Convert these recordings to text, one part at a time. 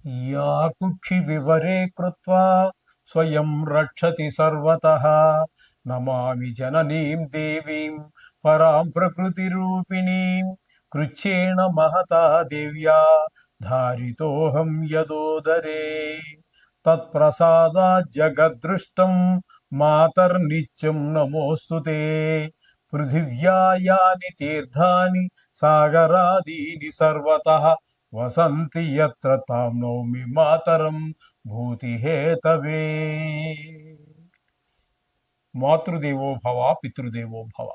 या कुक्षि विवरे कृत्वा स्वयं रक्षति सर्वतः नमामि जननीं देवीं परां प्रकृतिरूपिणीं कृच्छ्रेण महता देव्या धारितोऽहं यदोदरे तत्प्रसादात् जगद्दृष्टं मातर्नित्यं नमोऽस्तु ते पृथिव्या यानि तीर्थानि सागरादीनि सर्वतः वसन्ति यत्र तां नौमि मातరం భూతిహేతవే. మాతృదేవో భవ పితృదేవో భవ.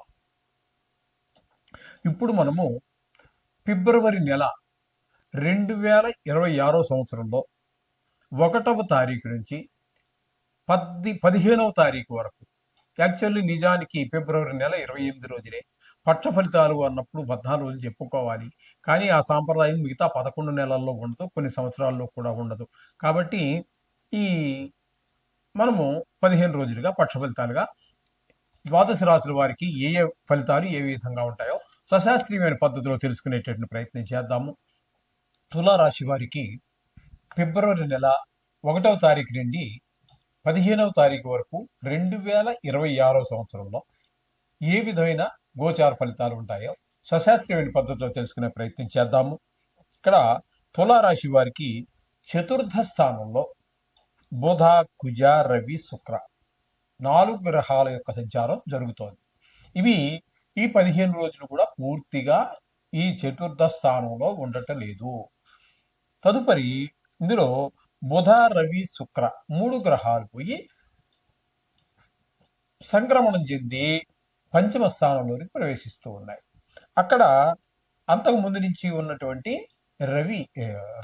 ఇప్పుడు మనము ఫిబ్రవరి నెల 2026 సంవత్సరంలో 1వ తారీఖు నుంచి 15వ తారీఖు వరకు, యాక్చువల్లీ నిజానికి ఫిబ్రవరి నెల 28 రోజులే పక్ష ఫలితాలు అన్నప్పుడు 14 రోజులు చెప్పుకోవాలి. కానీ ఆ సాంప్రదాయం మిగతా 11 నెలల్లో ఉండదు, కొన్ని సంవత్సరాల్లో కూడా ఉండదు. కాబట్టి ఈ మనము 15 రోజులుగా పక్ష ఫలితాలుగా ద్వాదశ రాశుల వారికి ఏ ఏ ఫలితాలు ఏ విధంగా ఉంటాయో సశాస్త్రీయమైన పద్ధతిలో తెలుసుకునేటటువంటి ప్రయత్నం చేద్దాము. తులారాశి వారికి ఫిబ్రవరి నెల 1వ తారీఖు నుండి 15వ తారీఖు వరకు 2026 సంవత్సరంలో ఏ విధమైన గోచార ఫలితాలు ఉంటాయో సశాస్త్రీయమైన పద్ధతిలో తెలుసుకునే ప్రయత్నం చేద్దాము. ఇక్కడ తులారాశి వారికి చతుర్థ స్థానంలో బుధ, కుజ, రవి, శుక్ర 4 గ్రహాల యొక్క సంచారం జరుగుతోంది. ఇవి ఈ 15 రోజులు కూడా పూర్తిగా ఈ చతుర్థ స్థానంలో ఉండటం లేదు. తదుపరి ఇందులో బుధ, రవి, శుక్ర 3 గ్రహాలు పోయి సంక్రమణం చెంది పంచమ స్థానంలోకి ప్రవేశిస్తూ ఉన్నాయి. అక్కడ అంతకు ముందు నుంచి ఉన్నటువంటి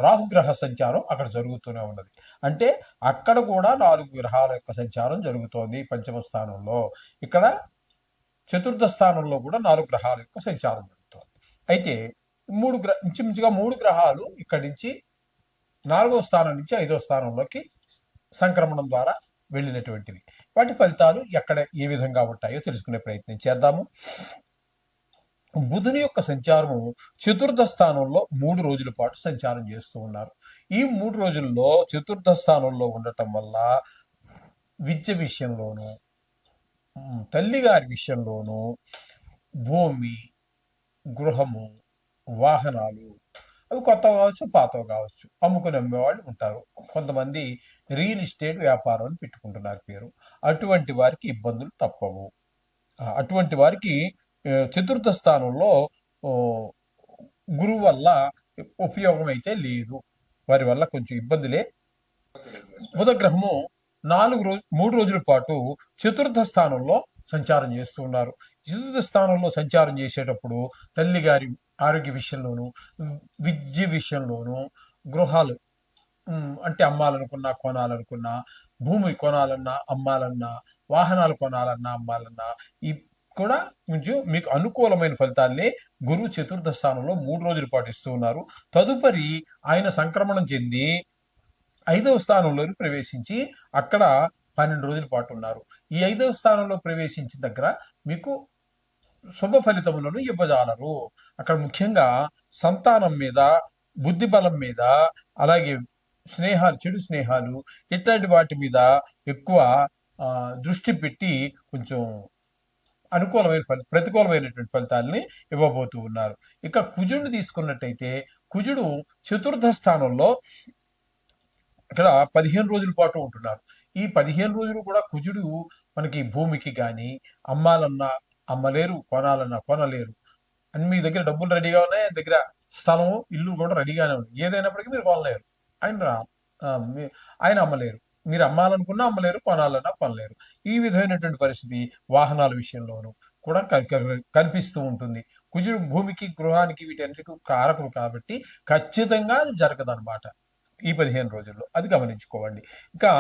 రాహుగ్రహ సంచారం అక్కడ జరుగుతూనే ఉన్నది. అంటే అక్కడ కూడా 4 గ్రహాల యొక్క సంచారం జరుగుతోంది పంచమ స్థానంలో. ఇక్కడ చతుర్థ స్థానంలో కూడా 4 గ్రహాల యొక్క సంచారం జరుగుతోంది. అయితే ఇంచుమించుగా 3 గ్రహాలు ఇక్కడి నుంచి 4వ స్థానం నుంచి 5వ స్థానంలోకి సంక్రమణం ద్వారా వెళ్ళినటువంటివి. వాటి ఫలితాలు ఎక్కడ ఏ విధంగా ఉంటాయో తెలుసుకునే ప్రయత్నం చేద్దాము. బుధుని యొక్క సంచారము చతుర్థ స్థానంలో 3 రోజుల పాటు సంచారం చేస్తూ ఉన్నారు. ఈ 3 రోజుల్లో చతుర్థ స్థానంలో ఉండటం వల్ల విద్య విషయంలోనూ, తల్లిగారి విషయంలోనూ, భూమి, గృహము, వాహనాలు, అవి కొత్త కావచ్చు, పాతవి కావచ్చు, అమ్ముకుని అమ్మేవాళ్ళు ఉంటారు. కొంతమంది రియల్ ఎస్టేట్ వ్యాపారం అని పెట్టుకుంటున్నారు పేరు. అటువంటి వారికి ఇబ్బందులు తప్పవు. అటువంటి వారికి చతుర్థ స్థానంలో గురువు వల్ల ఉపయోగం అయితే లేదు. వారి వల్ల కొంచెం ఇబ్బందులే. బుధగ్రహము 3 రోజుల పాటు చతుర్థ స్థానంలో సంచారం చేస్తూ ఉన్నారు. చతుర్థ స్థానంలో సంచారం చేసేటప్పుడు తల్లిగారి ఆరోగ్య విషయంలోనూ, విద్య విషయంలోనూ, గృహాలు అంటే అమ్మాలనుకున్నా, కొనాలనుకున్నా, భూమి కొనాలన్నా, అమ్మాలన్నా, వాహనాలు కొనాలన్నా, అమ్మాలన్నా, ఈ కూడా కొంచెం మీకు అనుకూలమైన ఫలితాలనే గురువు చతుర్థ స్థానంలో 3 రోజులు పాటిస్తూ ఉన్నారు. తదుపరి ఆయన సంక్రమణం చెంది 5వ స్థానంలోకి ప్రవేశించి అక్కడ 12 రోజుల పాటు ఉన్నారు. ఈ 5వ స్థానంలో ప్రవేశించిన దగ్గర మీకు శుభ ఫలితములను ఇవ్వజాలరు. అక్కడ ముఖ్యంగా సంతానం మీద, బుద్ధి బలం మీద, అలాగే స్నేహాలు, చెడు స్నేహాలు, ఇట్లాంటి వాటి మీద ఎక్కువ దృష్టి పెట్టి కొంచెం ప్రతికూలమైనటువంటి ఫలితాలని ఇవ్వబోతూ ఉన్నారు. ఇక కుజుడిని తీసుకున్నట్టయితే కుజుడు చతుర్థ స్థానంలో ఇక్కడ 15 రోజుల పాటు ఉంటున్నారు. ఈ 15 రోజులు కూడా కుజుడు మనకి భూమికి కానీ, అమ్మాలన్నా అమ్మలేరు, కొనాలన్నా కొనలేరు. అని మీ దగ్గర డబ్బులు రెడీగా ఉన్నాయి, దగ్గర స్థలం, ఇల్లు కూడా రెడీగానే ఉంది. ఏదైనప్పటికీ మీరు కొనలేరు. ఆయన అమ్మలేరు. మీరు అమ్మాలనుకున్నా అమ్మలేరు, కొనాలన్నా కొనలేరు. ఈ విధమైనటువంటి పరిస్థితి వాహనాల విషయంలోనూ కూడా కనిపిస్తూ ఉంటుంది. కుజుడు భూమికి, గృహానికి, వీటన్నిటికీ కారకులు కాబట్టి ఖచ్చితంగా జరగదన్నమాట ఈ 15 రోజుల్లో. అది గమనించుకోవండి. ఇంకా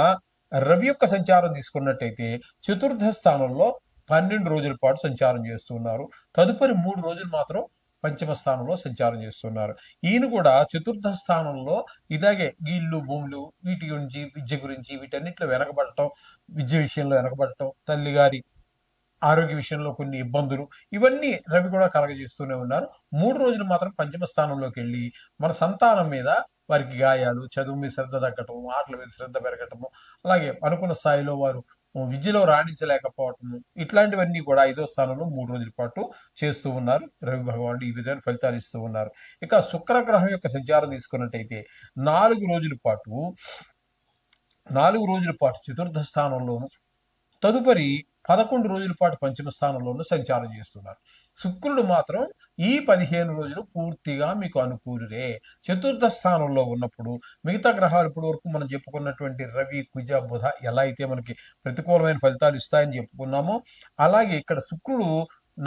రవి యొక్క సంచారం తీసుకున్నట్టయితే చతుర్థ స్థానంలో 12 రోజుల పాటు సంచారం చేస్తున్నారు. తదుపరి 3 రోజులు మాత్రం పంచమ స్థానంలో సంచారం చేస్తున్నారు. ఈయన కూడా చతుర్థ స్థానంలో ఇలాగే ఇల్లు, భూములు, వీటి గురించి, విద్య గురించి, వీటన్నిటిలో వెనకబడటం, విద్య విషయంలో వెనకబడటం, తల్లిగారి ఆరోగ్య విషయంలో కొన్ని ఇబ్బందులు, ఇవన్నీ రవి కూడా కలగజేస్తూనే ఉన్నారు. 3 రోజులు మాత్రం పంచమ స్థానంలోకి వెళ్ళి మన సంతానం మీద వారికి గాయాలు, చదువు మీద శ్రద్ధ తగ్గటము, ఆటల మీద శ్రద్ధ పెరగటము, అలాగే అనుకున్న స్థాయిలో వారు విద్యలో రాణించలేకపోవటము, ఇట్లాంటివన్నీ కూడా 5వ స్థానంలో 3 రోజుల పాటు చేస్తూ ఉన్నారు. రవి భగవానుడు ఈ విధమైన ఫలితాలు ఇస్తూ ఉన్నారు. ఇక శుక్రగ్రహం యొక్క సంచారం తీసుకున్నట్టయితే 4 రోజుల పాటు 4 రోజుల పాటు చతుర్థ స్థానంలోను, తదుపరి 11 రోజుల పాటు పంచమ స్థానంలోనూ సంచారం చేస్తున్నారు. శుక్రుడు మాత్రం ఈ 15 రోజులు పూర్తిగా మీకు అనుకూలురే. చతుర్థ స్థానంలో ఉన్నప్పుడు మిగతా గ్రహాలు ఇప్పటి వరకు మనం చెప్పుకున్నటువంటి రవి, కుజ, బుధ ఎలా అయితే మనకి ప్రతికూలమైన ఫలితాలు ఇస్తాయని చెప్పుకున్నామో, అలాగే ఇక్కడ శుక్రుడు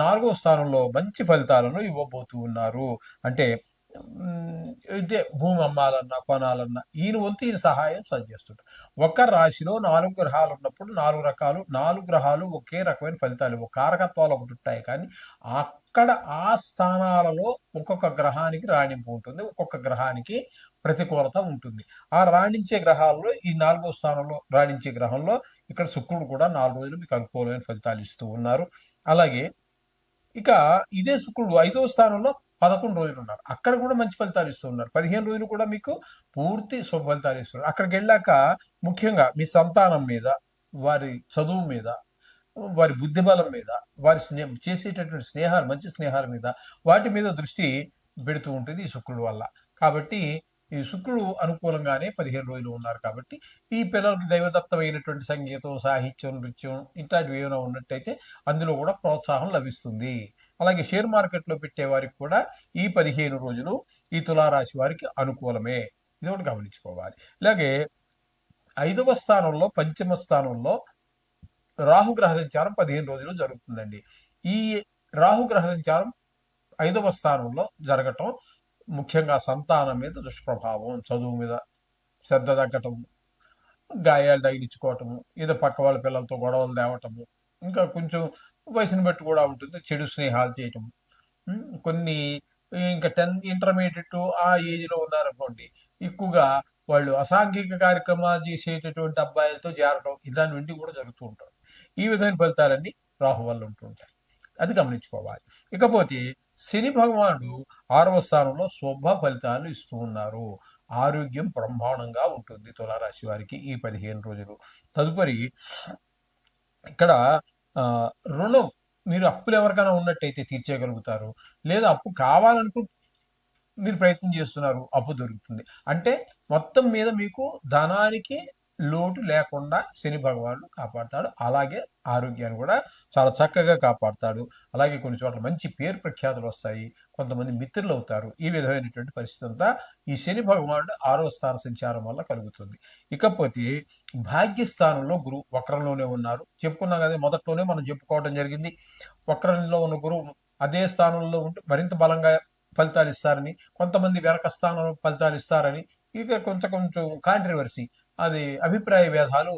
4వ స్థానంలో మంచి ఫలితాలను ఇవ్వబోతూ ఉన్నారు. అంటే ఇదే భూమి అమ్మాలన్నా, కొనాలన్నా ఈయన వంతు ఈయన సహాయం చేస్తుంటారు. ఒక రాశిలో 4 గ్రహాలు ఉన్నప్పుడు 4 గ్రహాలు ఒకే రకమైన ఫలితాలు ఇవ్వవు. కారకత్వాలు ఒకటి ఉంటాయి, కానీ అక్కడ ఆ స్థానాలలో ఒక్కొక్క గ్రహానికి రాణింపు ఉంటుంది, ఒక్కొక్క గ్రహానికి ప్రతికూలత ఉంటుంది. ఆ రాణించే గ్రహాల్లో ఈ 4వ స్థానంలో రాణించే గ్రహంలో ఇక్కడ శుక్రుడు కూడా 4 రోజులు మీకు అనుకూలమైన ఫలితాలు ఇస్తూ ఉన్నారు. అలాగే ఇక ఇదే శుక్రుడు 5వ స్థానంలో 11 రోజులు ఉన్నారు. అక్కడ కూడా మంచి ఫలితాలు ఇస్తూ ఉన్నారు. 15 రోజులు కూడా మీకు పూర్తి శుభ ఫలితాలు ఇస్తున్నారు. అక్కడికి వెళ్ళాక ముఖ్యంగా మీ సంతానం మీద, వారి చదువు మీద, వారి బుద్ధి బలం మీద, వారి చేసేటటువంటి స్నేహాలు, మంచి స్నేహాల మీద, వాటి మీద దృష్టి పెడుతూ ఉంటుంది ఈ శుక్రుడు వల్ల. కాబట్టి ఈ శుక్రుడు అనుకూలంగానే 15 రోజులు ఉన్నారు. కాబట్టి ఈ పిల్లలకి దైవదత్తమైనటువంటి సంగీతం, సాహిత్యం, నృత్యం ఇట్లాంటివి ఏమైనా ఉన్నట్టయితే అందులో కూడా ప్రోత్సాహం లభిస్తుంది. అలాగే షేర్ మార్కెట్లో పెట్టే వారికి కూడా ఈ 15 రోజులు ఈ తులారాశి వారికి అనుకూలమే. ఇది ఒకటి గమనించుకోవాలి. ఇలాగే 5వ స్థానంలో, పంచమ స్థానంలో రాహుగ్రహ సంచారం 15 రోజులు జరుగుతుందండి. ఈ రాహుగ్రహ సంచారం 5వ స్థానంలో జరగటం ముఖ్యంగా సంతానం మీద దుష్ప్రభావం, చదువు మీద శ్రద్ధ తగ్గటము, గాయాలు తగిలించుకోవటము, ఏదో పక్క వాళ్ళ పిల్లలతో గొడవలు తేవటము, ఇంకా కొంచెం వయసుని బట్టి కూడా ఉంటుంది, చెడు స్నేహాలు చేయటము. కొన్ని ఇంకా 10th ఇంటర్మీడియట్ ఆ ఏజ్లో ఉన్నారనుకోండి, ఎక్కువగా వాళ్ళు అసాంఘిక కార్యక్రమాలు చేసేటటువంటి అబ్బాయిలతో చేరటం, ఇలాంటివన్నీ కూడా జరుగుతూ ఉంటాయి. ఈ విధమైన ఫలితాలన్నీ రాహు వల్ల ఉంటూ ఉంటాయి. అది గమనించుకోవాలి. ఇకపోతే శని భగవానుడు 6వ స్థానంలో శుభ ఫలితాలు ఇస్తూ ఉన్నారు. ఆరోగ్యం బ్రహ్మాండంగా ఉంటుంది తులారాశి వారికి ఈ 15 రోజులు. తదుపరి ఇక్కడ రుణం, మీరు అప్పులు ఎవరికైనా ఉన్నట్టయితే తీర్చేయగలుగుతారు, లేదా అప్పు కావాలనుకు మీరు ప్రయత్నం చేస్తున్నారు, అప్పు దొరుకుతుంది. అంటే మొత్తం మీద మీకు ధనానికి లోటు లేకుండా శని భగవానుడు కాపాడతాడు. అలాగే ఆరోగ్యాన్ని కూడా చాలా చక్కగా కాపాడతాడు. అలాగే కొన్ని చోట్ల మంచి పేరు ప్రఖ్యాతులు వస్తాయి, కొంతమంది మిత్రులు అవుతారు. ఈ విధమైనటువంటి పరిస్థితి అంతా ఈ శని భగవానుడు 6వ స్థాన సంచారం వల్ల కలుగుతుంది. ఇకపోతే భాగ్యస్థానంలో గురువు వక్రంలోనే ఉన్నారు. చెప్పుకున్నాం కదా, మొదట్లోనే మనం చెప్పుకోవడం జరిగింది. వక్రంలో ఉన్న గురువు అదే స్థానంలో ఉంటే మరింత బలంగా ఫలితాలు ఇస్తారని, కొంతమంది వెనక స్థానంలో ఫలితాలు ఇస్తారని, ఇక కొంచెం కాంట్రవర్సీ, అది అభిప్రాయ భేదాలు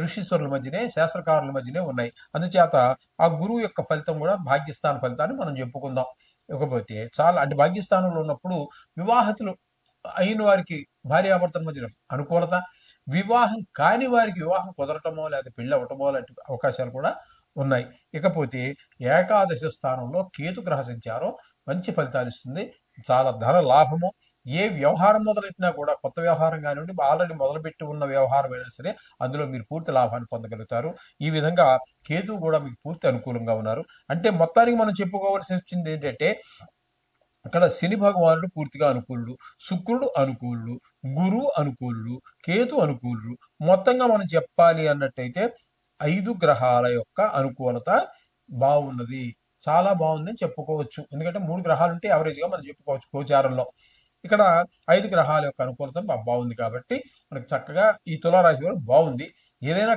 ఋషీశ్వరుల మధ్యనే, శాస్త్రకారుల మధ్యనే ఉన్నాయి. అందుచేత ఆ గురువు యొక్క ఫలితం కూడా భాగ్యస్థాన ఫలితాన్ని మనం చెప్పుకుందాం. ఇకపోతే చాలా అంటే భాగ్యస్థానంలో ఉన్నప్పుడు వివాహతులు అయిన వారికి భార్యాభర్తల మధ్య అనుకూలత, వివాహం కాని వారికి వివాహం కుదరటమో లేదా పెళ్లి అవటమో లాంటి అవకాశాలు కూడా ఉన్నాయి. ఇకపోతే ఏకాదశ స్థానంలో కేతు గ్రహ సంచారం మంచి ఫలితాలు ఇస్తుంది. చాలా ధన లాభము. ఏ వ్యవహారం మొదలెట్టినా కూడా, కొత్త వ్యవహారం కానివ్వండి, ఆల్రెడీ మొదలుపెట్టి ఉన్న వ్యవహారం అయినా సరే, అందులో మీరు పూర్తి లాభాన్ని పొందగలుగుతారు. ఈ విధంగా కేతువు కూడా మీకు పూర్తి అనుకూలంగా ఉన్నారు. అంటే మొత్తానికి మనం చెప్పుకోవాల్సి వచ్చింది ఏంటంటే, అక్కడ శని భగవానుడు పూర్తిగా అనుకూలుడు, శుక్రుడు అనుకూలుడు, గురువు అనుకూలుడు, కేతు అనుకూలుడు. మొత్తంగా మనం చెప్పాలి అన్నట్టయితే 5 గ్రహాల యొక్క అనుకూలత బాగున్నది, చాలా బాగుందని చెప్పుకోవచ్చు. ఎందుకంటే 3 గ్రహాలు ఉంటే యావరేజ్గా మనం చెప్పుకోవచ్చు గోచారంలో. ఇక్కడ 5 గ్రహాల యొక్క అనుకూలత బాగుంది కాబట్టి మనకి చక్కగా ఈ తులారాశి వారు బాగుంది. ఏదైనా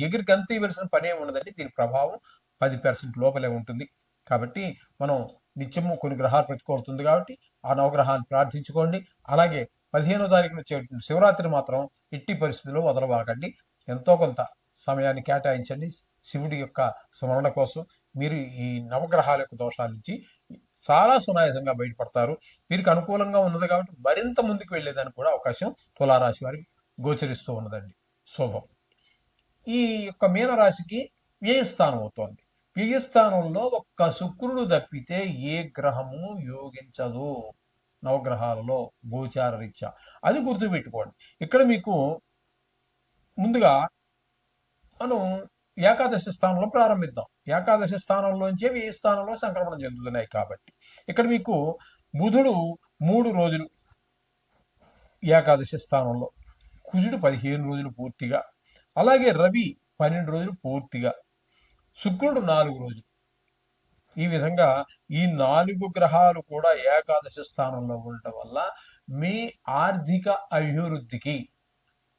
ఎగిరి గంతు ఇవ్వాల్సిన పని ఏమి ఉండదండి. దీని ప్రభావం 10% లోపలే ఉంటుంది. కాబట్టి మనం నిత్యము కొన్ని గ్రహాలు ప్రతికూలుతుంది కాబట్టి ఆ నవగ్రహాన్ని ప్రార్థించుకోండి. అలాగే 15వ తారీఖున వచ్చేటువంటి శివరాత్రి మాత్రం ఎట్టి పరిస్థితుల్లో వదలబాకండి. ఎంతో కొంత సమయాన్ని కేటాయించండి శివుడి యొక్క స్మరణ కోసం. మీరు ఈ నవగ్రహాల యొక్క దోషాల నుంచి చాలా సునాయాసంగా బయటపడతారు. వీరికి అనుకూలంగా ఉన్నది కాబట్టి మరింత ముందుకు వెళ్ళేదానికి కూడా అవకాశం తులారాశి వారికి గోచరిస్తూ ఉన్నదండి. శుభం. ఈ యొక్క మీనరాశికి వ్యయస్థానం అవుతోంది. వ్యయస్థానంలో ఒక్క శుక్రుడు తప్పితే ఏ గ్రహము యోగించదు. నవగ్రహాలలో గోచార రీత్యా. అది గుర్తుపెట్టుకోండి. ఇక్కడ మీకు ముందుగా మనం ఏకాదశి స్థానంలో ప్రారంభిద్దాం. ఏకాదశి స్థానంలోంచే ఈ స్థానంలో సంక్రమణం చెందుతున్నాయి కాబట్టి ఇక్కడ మీకు బుధుడు 3 రోజులు ఏకాదశి స్థానంలో, కుజుడు 15 రోజులు పూర్తిగా, అలాగే రవి 12 రోజులు పూర్తిగా, శుక్రుడు 4 రోజులు. ఈ విధంగా ఈ 4 గ్రహాలు కూడా ఏకాదశి స్థానంలో ఉండటం వల్ల మీ ఆర్థిక అభివృద్ధికి,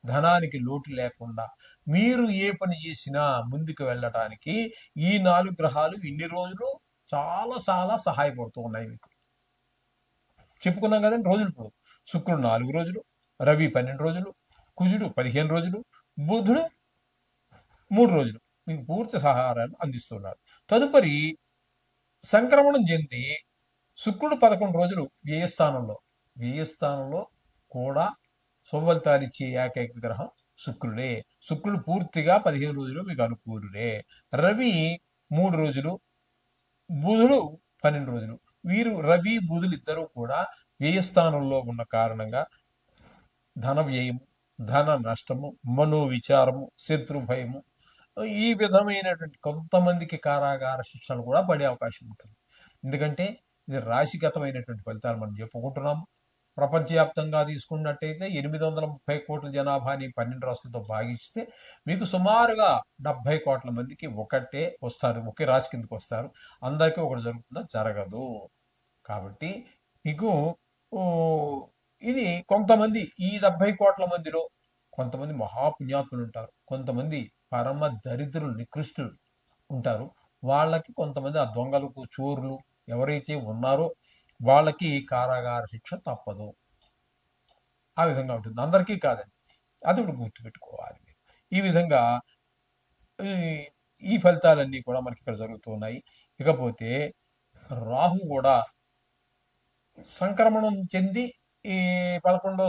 ధనానికి లోటు లేకుండా మీరు ఏ పని చేసినా ముందుకు వెళ్ళటానికి ఈ 4 గ్రహాలు ఇన్ని రోజులు చాలా చాలా సహాయపడుతూ ఉన్నాయి మీకు. చెప్పుకున్నాం కదండి రోజులు. ఇప్పుడు శుక్రుడు 4 రోజులు, రవి 12 రోజులు, కుజుడు 15 రోజులు, బుధుడు 3 రోజులు మీకు పూర్తి సహారాన్ని అందిస్తున్నాడు. తదుపరి సంక్రమణం చెంది శుక్రుడు 11 రోజులు వ్యయస్థానంలో కూడా శుభఫలితాలిచ్చే ఏకైక గ్రహం శుక్రుడే. శుక్రుడు పూర్తిగా 15 రోజులు మీకు అనుకూలుడే. రవి 3 రోజులు, బుధుడు 12 రోజులు. వీరు రవి బుధులు ఇద్దరూ కూడా వ్యయస్థానంలో ఉన్న కారణంగా ధన వ్యయము, ధన నష్టము, మనోవిచారము, శత్రు భయము, ఈ విధమైనటువంటి కొంతమందికి కారాగార శిక్షలు కూడా పడే అవకాశం ఉంటుంది. ఎందుకంటే ఇది రాశిగతమైనటువంటి ఫలితాలు మనం చెప్పుకుంటున్నాము. ప్రపంచవ్యాప్తంగా తీసుకున్నట్టయితే 830 కోట్ల జనాభాని 12 రాష్ట్రాలతో భాగిస్తే మీకు సుమారుగా 70 కోట్ల మందికి ఒకటే వస్తారు, ఒకే రాశి కిందకి వస్తారు. అందరికీ ఒకటి జరుగుతుందా? జరగదు. కాబట్టి మీకు ఇది కొంతమంది, ఈ 70 కోట్ల మందిలో కొంతమంది మహాపుణ్యాత్ములు ఉంటారు, కొంతమంది పరమ దరిద్రులు నికృష్టులు ఉంటారు. వాళ్ళకి కొంతమంది ఆ దొంగలకు, చోరులు ఎవరైతే ఉన్నారో వాళ్ళకి కారాగార శిక్ష తప్పదు. ఆ విధంగా ఉంటుంది, అందరికీ కాదండి. అది కూడా గుర్తుపెట్టుకోవాలి. ఈ విధంగా ఈ ఫలితాలన్నీ కూడా మనకి ఇక్కడ జరుగుతున్నాయి. ఇకపోతే రాహు కూడా సంక్రమణం చెంది ఈ 11వ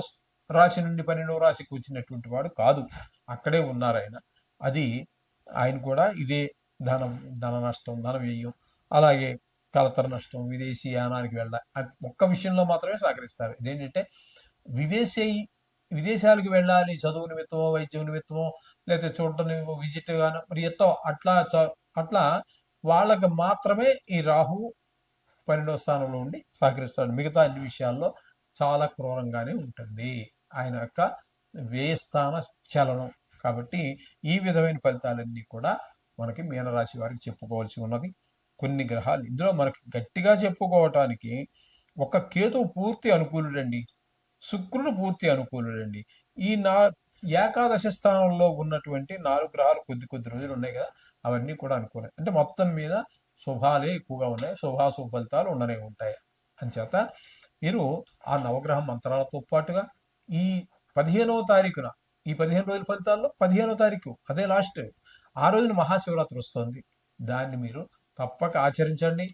రాశి నుండి 12వ రాశికి వచ్చినటువంటి వాడు కాదు, అక్కడే ఉన్నారు ఆయన. అది ఆయన కూడా ఇదే ధన నష్టం, ధన వ్యయం, అలాగే కలతర నష్టం, విదేశీ యానానికి ఒక్క విషయంలో మాత్రమే సహకరిస్తారు. ఇదేంటంటే విదేశాలకు వెళ్ళాలి, చదువు నిమిత్తమో, వైద్యం నిమిత్తమో, లేకపోతే చూడటం విజిట్ గాను, మరి ఎట్టో అట్లా వాళ్ళకి మాత్రమే ఈ రాహు 12వ స్థానంలో ఉండి సహకరిస్తాడు. మిగతా అన్ని విషయాల్లో చాలా క్రూరంగానే ఉంటుంది ఆయన యొక్క వ్యయస్థాన చలనం. కాబట్టి ఈ విధమైన ఫలితాలన్నీ కూడా మనకి మీనరాశి వారికి చెప్పుకోవాల్సి ఉన్నది. కొన్ని గ్రహాలు ఇందులో మనకి గట్టిగా చెప్పుకోవటానికి ఒక కేతువు పూర్తి అనుకూలుడండి, శుక్రుడు పూర్తి అనుకూలుడండి. ఈ ఏకాదశి స్థానంలో ఉన్నటువంటి 4 గ్రహాలు కొద్ది రోజులు ఉన్నాయి కదా, అవన్నీ కూడా అనుకూలం. అంటే మొత్తం మీద శుభాలే ఎక్కువగా ఉన్నాయి, శుభాశుభ ఫలితాలు ఉండనే ఉంటాయి. అంచేత మీరు ఆ నవగ్రహ మంత్రాలతో పాటుగా ఈ 15వ తారీఖున, ఈ 15 రోజుల ఫలితాల్లో 15వ తారీఖు అదే లాస్ట్, ఆ రోజున మహాశివరాత్రి వస్తుంది. దాన్ని మీరు తప్పక ఆచరించండి.